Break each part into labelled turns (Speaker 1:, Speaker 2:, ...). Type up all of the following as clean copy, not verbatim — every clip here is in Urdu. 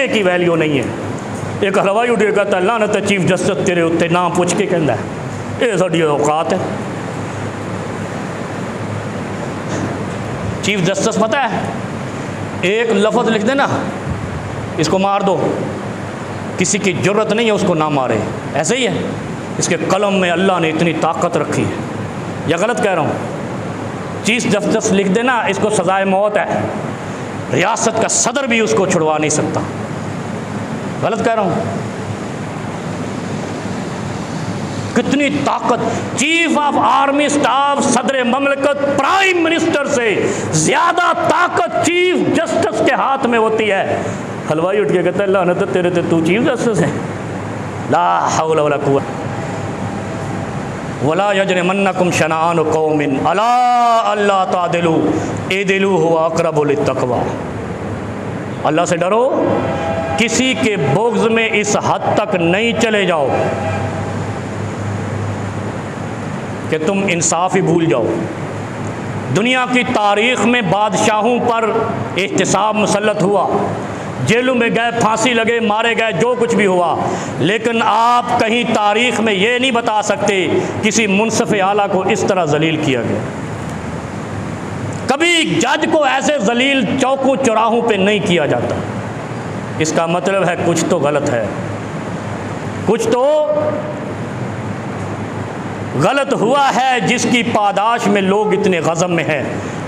Speaker 1: پیسے کی ویلیو نہیں ہے۔ ایک ہلوائی اٹھ کے کہتا ہے لعنت ہے چیف جسٹس تیرے اتنے، نام پوچھ کے کہندا ہے یہ ساڈی اوقات ہے۔ چیف جسٹس پتہ ہے ایک لفظ لکھ دے نا اس کو مار دو، کسی کی جرت نہیں ہے اس کو نہ مارے، ایسے ہی ہے۔ اس کے قلم میں اللہ نے اتنی طاقت رکھی ہے، یا غلط کہہ رہا ہوں؟ چیف جسٹس لکھ دینا اس کو سزائے موت ہے، ریاست کا صدر بھی اس کو چھڑوا نہیں سکتا۔ غلط کہہ رہا ہوں؟ کتنی طاقت! چیف آف آرمی سٹاف، صدر مملکت، پرائم منسٹر سے زیادہ طاقت چیف جسٹس کے ہاتھ میں ہوتی ہے۔ حلوائی اٹھ کے کہتا ہے لعنت تیرے تے، تو چیف جسٹس ہے؟ لا حول ولا قوت ولا یجرمنکم شنآن قوم الا الا تعدلوا اعدلوا هو اقرب للتقوی۔ اللہ سے ڈرو، کسی کے بغض میں اس حد تک نہیں چلے جاؤ کہ تم انصاف ہی بھول جاؤ۔ دنیا کی تاریخ میں بادشاہوں پر احتساب مسلط ہوا، جیلوں میں گئے، پھانسی لگے، مارے گئے، جو کچھ بھی ہوا، لیکن آپ کہیں تاریخ میں یہ نہیں بتا سکتے کسی منصف اعلیٰ کو اس طرح ذلیل کیا گیا۔ کبھی جج کو ایسے ذلیل چوکوں چوراہوں پہ نہیں کیا جاتا۔ اس کا مطلب ہے کچھ تو غلط ہے، کچھ تو غلط ہوا ہے جس کی پاداش میں لوگ اتنے غضب میں ہیں۔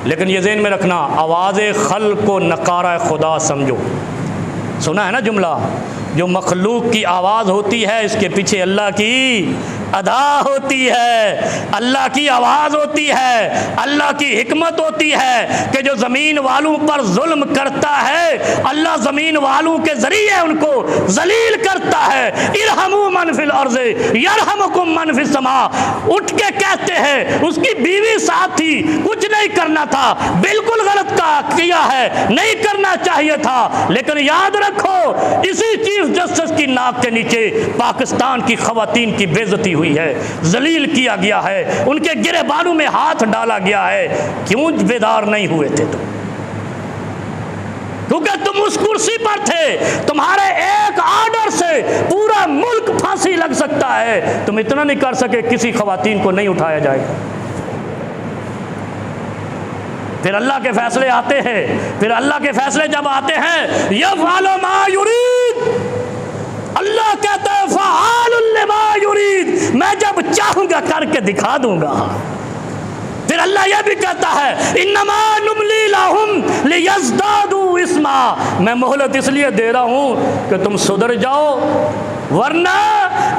Speaker 1: لیکن یہ ذہن میں رکھنا، آواز خلق کو نکارہ خدا سمجھو۔ سنا ہے نا جملہ، جو مخلوق کی آواز ہوتی ہے اس کے پیچھے اللہ کی ادا ہوتی ہے، اللہ کی آواز ہوتی ہے، اللہ کی حکمت ہوتی ہے کہ جو زمین والوں پر ظلم کرتا ہے اللہ زمین والوں کے ذریعے ان کو ذلیل کرتا ہے۔ ارحموا من فی الارض یرحمکم من فی السماء، اٹھ کے کہتے ہیں اس کی بیوی ساتھ تھی، کچھ نہیں کرنا تھا، بالکل غلط کیا ہے، نہیں کرنا چاہیے تھا، لیکن یاد رکھو اسی چیف جسٹس کی ناک کے نیچے پاکستان کی خواتین کی بے عزتی ہوئی ہے، ذلیل کیا گیا ہے، ان کے گریبانوں میں ہاتھ ڈالا گیا ہے۔ کیوں بیدار نہیں ہوئے تھے تم؟ کیونکہ تم اس کرسی پر تھے، تمہارے ایک آرڈر سے پورا ملک پھانسی لگ سکتا ہے، تم اتنا نہیں کر سکے کسی خواتین کو نہیں اٹھایا جائے گا۔ پھر اللہ کے فیصلے آتے ہیں، پھر اللہ کے فیصلے جب آتے ہیں یفعل ما یرید، اللہ کہتا ہے فعال لما یرید، میں جب چاہوں گا کر کے دکھا دوں گا۔ پھر اللہ یہ بھی کہتا ہے انما نملی لہم لیزدادوا اسما، میں مہلت اس لیے دے رہا ہوں کہ تم سدھر جاؤ، ورنہ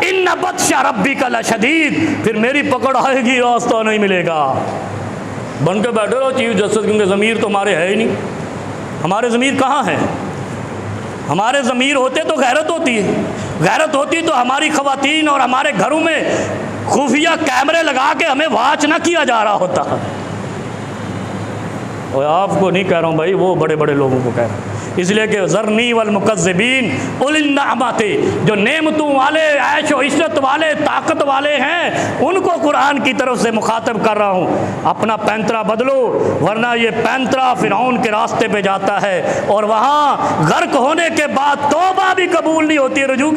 Speaker 1: ان بطش ربک لشدید، پھر میری پکڑ آئے گی، راستہ نہیں ملے گا۔ بن کے بیٹھے رہو چیف جسٹس، کیونکہ ضمیر تو ہمارے ہے ہی نہیں۔ ہمارے ضمیر کہاں ہے؟ ہمارے ضمیر ہوتے تو غیرت ہوتی ہے، غیرت ہوتی تو ہماری خواتین اور ہمارے گھروں میں خفیہ کیمرے لگا کے ہمیں واچ نہ کیا جا رہا ہوتا۔ اور آپ کو نہیں کہہ رہا ہوں بھائی، وہ بڑے بڑے لوگوں کو کہہ رہا ہوں، اس لیے کہ ذرنی والمکذبین اولی النعمت، جو نعمتوں والے، عیش و عشرت والے، طاقت والے ہیں، ان کو قرآن کی طرف سے مخاطب کر رہا ہوں۔ اپنا پینترا بدلو، ورنہ یہ پینترا فرعون کے راستے پہ جاتا ہے، اور وہاں غرق ہونے کے بعد توبہ بھی قبول نہیں ہوتی، رجوع